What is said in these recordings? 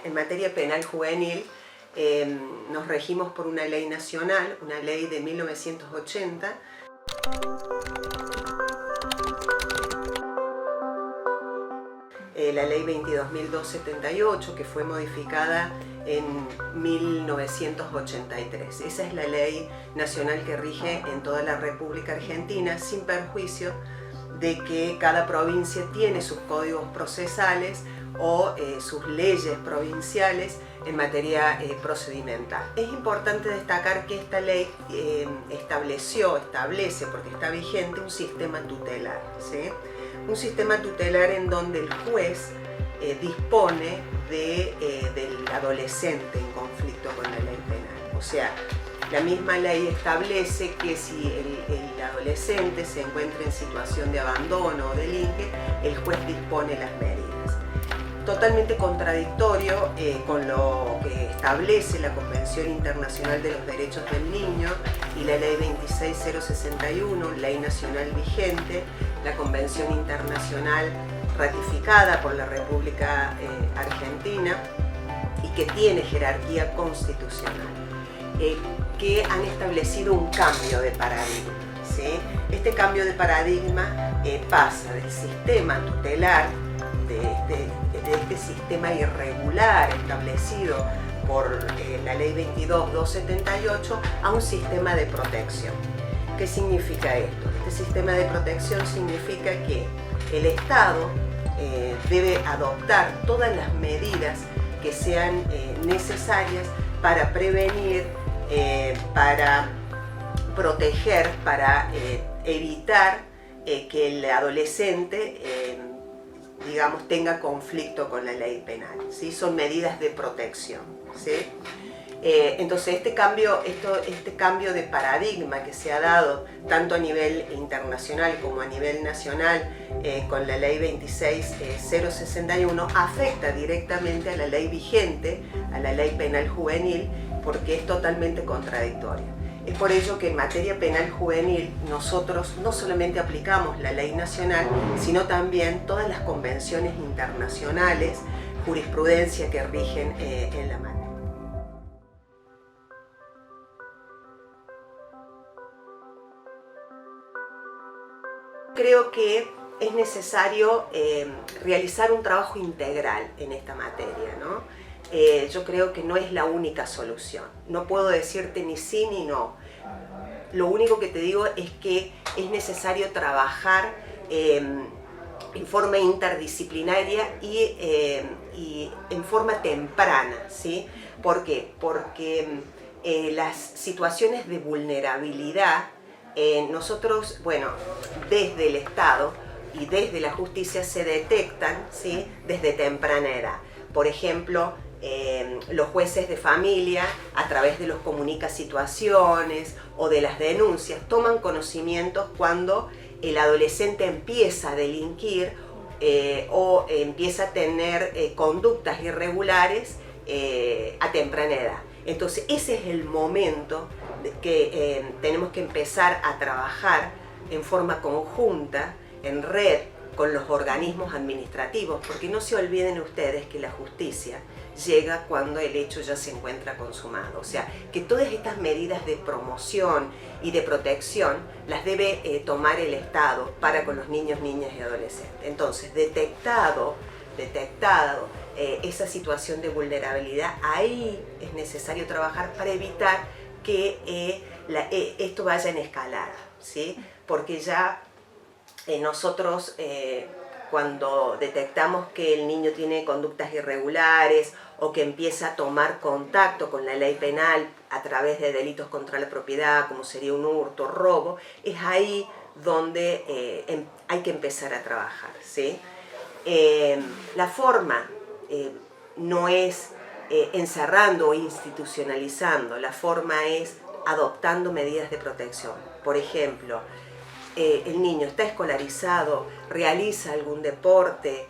en materia penal juvenil nos regimos por una ley nacional, una ley de 1980, la ley 22.278, que fue modificada en 1983. Esa es la ley nacional que rige en toda la República Argentina, sin perjuicio de que cada provincia tiene sus códigos procesales o sus leyes provinciales en materia procedimental. Es importante destacar que esta ley establece, porque está vigente, un sistema tutelar, ¿sí? Un sistema tutelar en donde el juez dispone del adolescente en conflicto con la ley penal. O sea, la misma ley establece que si el adolescente se encuentra en situación de abandono o delinque, el juez dispone las medidas. Totalmente contradictorio con lo que establece la Convención Internacional de los Derechos del Niño y la Ley 26061, ley nacional vigente, la Convención Internacional ratificada por la República Argentina y que tiene jerarquía constitucional, que han establecido un cambio de paradigma, ¿sí? Este cambio de paradigma pasa del sistema tutelar, de este sistema irregular establecido por la ley 22.278 a un sistema de protección. ¿Qué significa esto? Este sistema de protección significa que el Estado debe adoptar todas las medidas que sean necesarias para prevenir, para proteger, para evitar que el adolescente digamos, tenga conflicto con la ley penal, ¿sí? Son medidas de protección, ¿sí? Entonces este cambio de paradigma que se ha dado tanto a nivel internacional como a nivel nacional con la ley 26.061 afecta directamente a la ley vigente, a la ley penal juvenil, porque es totalmente contradictoria. Es por ello que en materia penal juvenil nosotros no solamente aplicamos la ley nacional, sino también todas las convenciones internacionales, jurisprudencia que rigen en la materia. Creo que es necesario realizar un trabajo integral en esta materia, ¿no? Yo creo que no es la única solución. No puedo decirte ni sí ni no. Lo único que te digo es que es necesario trabajar en forma interdisciplinaria y en forma temprana, ¿sí? ¿Por qué? Porque las situaciones de vulnerabilidad nosotros, bueno, desde el Estado y desde la justicia se detectan, ¿sí? Desde temprana edad. Por ejemplo, los jueces de familia, a través de los comunicasituaciones o de las denuncias, toman conocimientos cuando el adolescente empieza a delinquir o empieza a tener conductas irregulares a temprana edad. Entonces ese es el momento que tenemos que empezar a trabajar en forma conjunta, en red, con los organismos administrativos, porque no se olviden ustedes que la justicia llega cuando el hecho ya se encuentra consumado. O sea, que todas estas medidas de promoción y de protección las debe tomar el Estado para con los niños, niñas y adolescentes. Entonces, detectado esa situación de vulnerabilidad, ahí es necesario trabajar para evitar que esto vaya en escalada, ¿sí? Porque ya nosotros cuando detectamos que el niño tiene conductas irregulares o que empieza a tomar contacto con la ley penal a través de delitos contra la propiedad, como sería un hurto, robo, es ahí donde hay que empezar a trabajar, ¿sí? La forma no es encerrando o institucionalizando, la forma es adoptando medidas de protección. Por ejemplo, el niño está escolarizado, realiza algún deporte,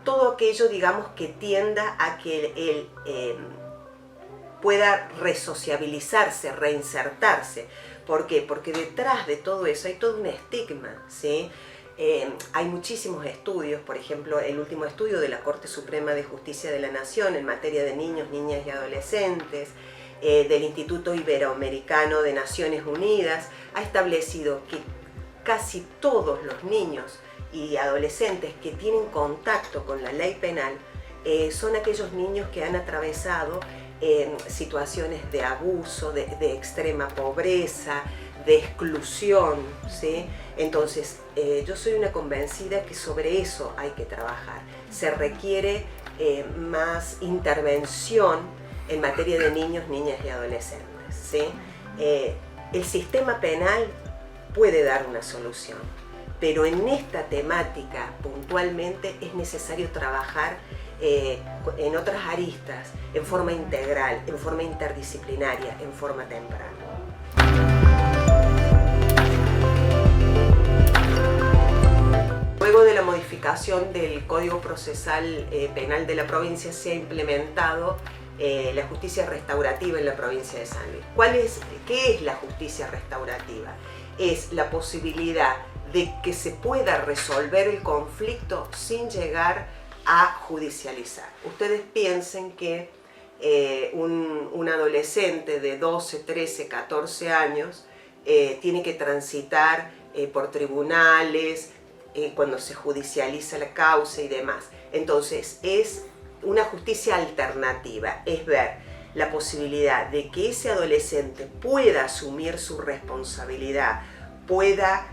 todo aquello, digamos, que tienda a que él pueda resociabilizarse, reinsertarse. ¿Por qué? Porque detrás de todo eso hay todo un estigma, ¿sí? Hay muchísimos estudios, por ejemplo, el último estudio de la Corte Suprema de Justicia de la Nación en materia de niños, niñas y adolescentes, del Instituto Iberoamericano de Naciones Unidas, ha establecido que casi todos los niños y adolescentes que tienen contacto con la ley penal son aquellos niños que han atravesado situaciones de abuso, de extrema pobreza, de exclusión, ¿sí? Entonces, yo soy una convencida que sobre eso hay que trabajar. Se requiere más intervención en materia de niños, niñas y adolescentes, ¿sí? El sistema penal puede dar una solución, pero en esta temática puntualmente es necesario trabajar en otras aristas, en forma integral, en forma interdisciplinaria, en forma temprana. Luego de la modificación del Código Procesal Penal de la provincia, se ha implementado la justicia restaurativa en la provincia de San Luis. ¿Qué es la justicia restaurativa? Es la posibilidad de que se pueda resolver el conflicto sin llegar a judicializar. Ustedes piensen que un adolescente de 12, 13, 14 años tiene que transitar por tribunales, cuando se judicializa la causa y demás. Entonces, es una justicia alternativa, es ver la posibilidad de que ese adolescente pueda asumir su responsabilidad, pueda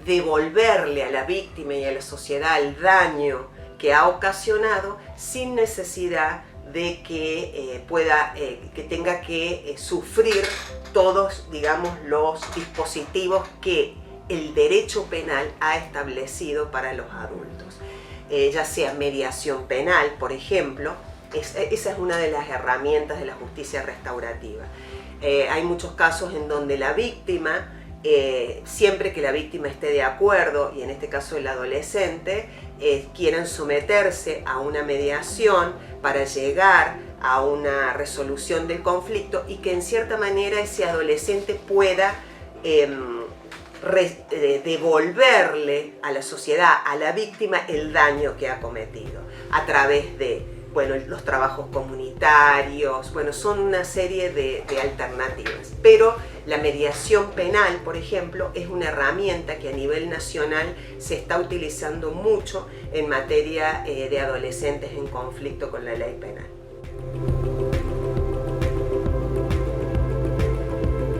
devolverle a la víctima y a la sociedad el daño que ha ocasionado sin necesidad de que que tenga que sufrir todos, digamos, los dispositivos que el derecho penal ha establecido para los adultos. Ya sea mediación penal, por ejemplo, esa es una de las herramientas de la justicia restaurativa. Hay muchos casos en donde la víctima, siempre que la víctima esté de acuerdo, y en este caso el adolescente, quieran someterse a una mediación para llegar a una resolución del conflicto y que en cierta manera ese adolescente pueda devolverle a la sociedad, a la víctima, el daño que ha cometido a través de, bueno, los trabajos comunitarios. Bueno, son una serie de alternativas, pero la mediación penal, por ejemplo, es una herramienta que a nivel nacional se está utilizando mucho en materia de adolescentes en conflicto con la ley penal.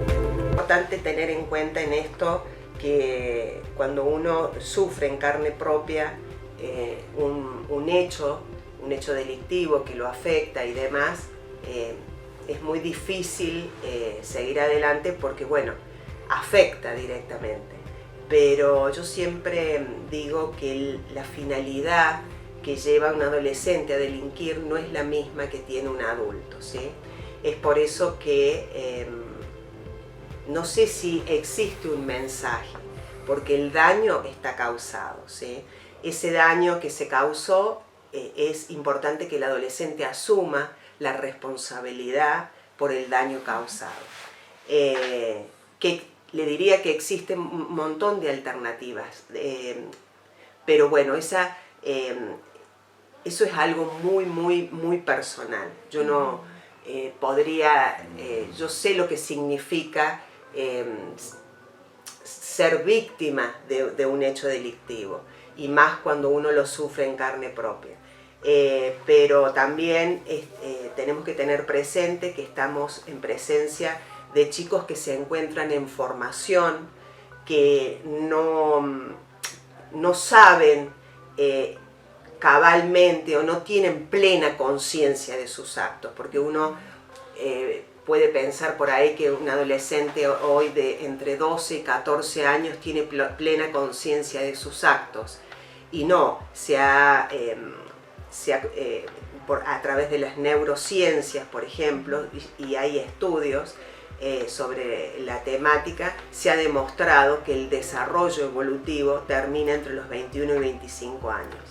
Es importante tener en cuenta en esto que cuando uno sufre en carne propia un hecho delictivo que lo afecta y demás, es muy difícil seguir adelante porque, bueno, afecta directamente. Pero yo siempre digo que la finalidad que lleva a un adolescente a delinquir no es la misma que tiene un adulto, ¿sí? Es por eso que no sé si existe un mensaje, porque el daño está causado, ¿sí? Ese daño que se causó, es importante que el adolescente asuma la responsabilidad por el daño causado. Que le diría que existen un montón de alternativas, pero bueno, eso es algo muy personal. Yo no yo sé lo que significa ser víctima de un hecho delictivo, y más cuando uno lo sufre en carne propia. Pero también tenemos que tener presente que estamos en presencia de chicos que se encuentran en formación, que no saben cabalmente o no tienen plena conciencia de sus actos, porque uno puede pensar por ahí que un adolescente hoy de entre 12 y 14 años tiene plena conciencia de sus actos, y no, a través de las neurociencias, por ejemplo, y hay estudios sobre la temática, se ha demostrado que el desarrollo evolutivo termina entre los 21 y 25 años.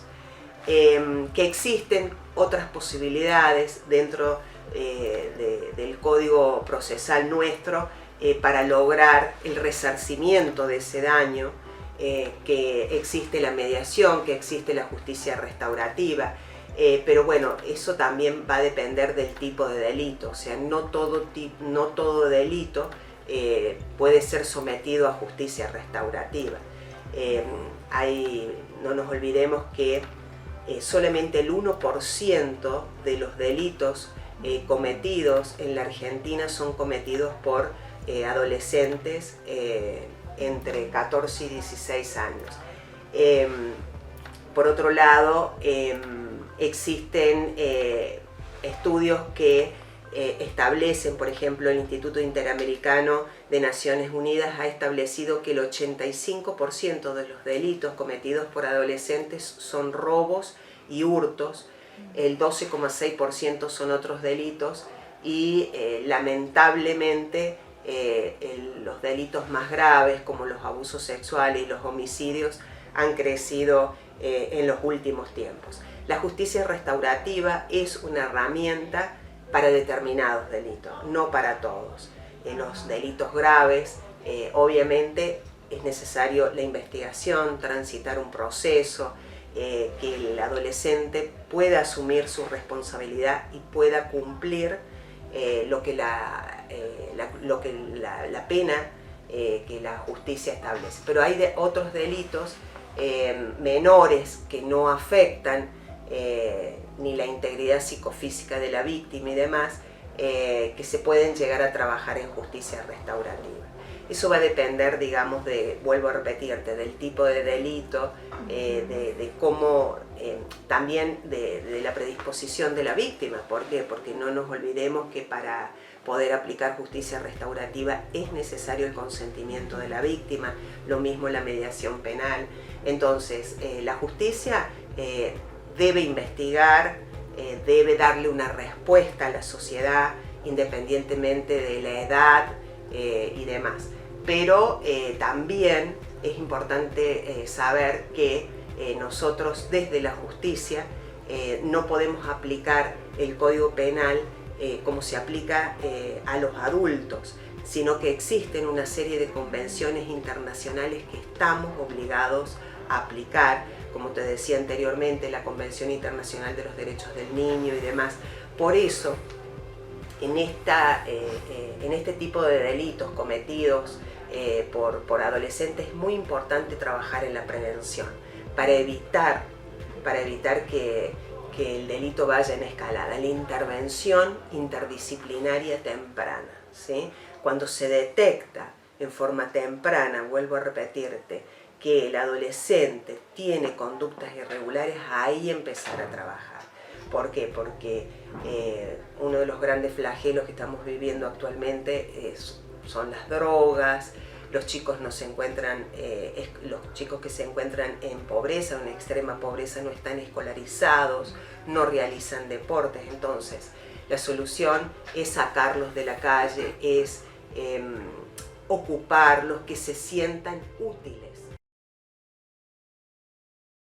Que existen otras posibilidades dentro del Código Procesal nuestro para lograr el resarcimiento de ese daño, que existe la mediación, que existe la justicia restaurativa, pero bueno, eso también va a depender del tipo de delito, o sea, no todo delito puede ser sometido a justicia restaurativa. No nos olvidemos que solamente el 1% de los delitos cometidos en la Argentina son cometidos por adolescentes entre 14 y 16 años. Por otro lado, existen estudios que establecen, por ejemplo, el Instituto Interamericano de Naciones Unidas ha establecido que el 85% de los delitos cometidos por adolescentes son robos y hurtos, el 12,6% son otros delitos y lamentablemente los delitos más graves como los abusos sexuales y los homicidios han crecido en los últimos tiempos. La justicia restaurativa es una herramienta para determinados delitos, no para todos. En los delitos graves, obviamente, es necesario la investigación, transitar un proceso, que el adolescente pueda asumir su responsabilidad y pueda cumplir lo que la pena que la justicia establece. Pero hay otros delitos menores que no afectan ni la integridad psicofísica de la víctima y demás, que se pueden llegar a trabajar en justicia restaurativa. Eso va a depender, digamos, vuelvo a repetirte, del tipo de delito, de cómo, también de la predisposición de la víctima. ¿Por qué? Porque no nos olvidemos que para poder aplicar justicia restaurativa es necesario el consentimiento de la víctima, lo mismo la mediación penal. Entonces, la justicia debe investigar, debe darle una respuesta a la sociedad, independientemente de la edad y demás. Pero también es importante saber que nosotros desde la justicia no podemos aplicar el Código Penal como se aplica a los adultos, sino que existen una serie de convenciones internacionales que estamos obligados a aplicar, como te decía anteriormente, la Convención Internacional de los Derechos del Niño y demás. Por eso, en este tipo de delitos cometidos por adolescentes es muy importante trabajar en la prevención para evitar que el delito vaya en escalada. La intervención interdisciplinaria temprana, ¿sí? Cuando se detecta en forma temprana, vuelvo a repetirte, que el adolescente tiene conductas irregulares, ahí empezar a trabajar. ¿Por qué? Porque uno de los grandes flagelos que estamos viviendo actualmente son las drogas. Los chicos los chicos que se encuentran en pobreza, en extrema pobreza, no están escolarizados, no realizan deportes. Entonces, la solución es sacarlos de la calle, es ocuparlos, que se sientan útiles.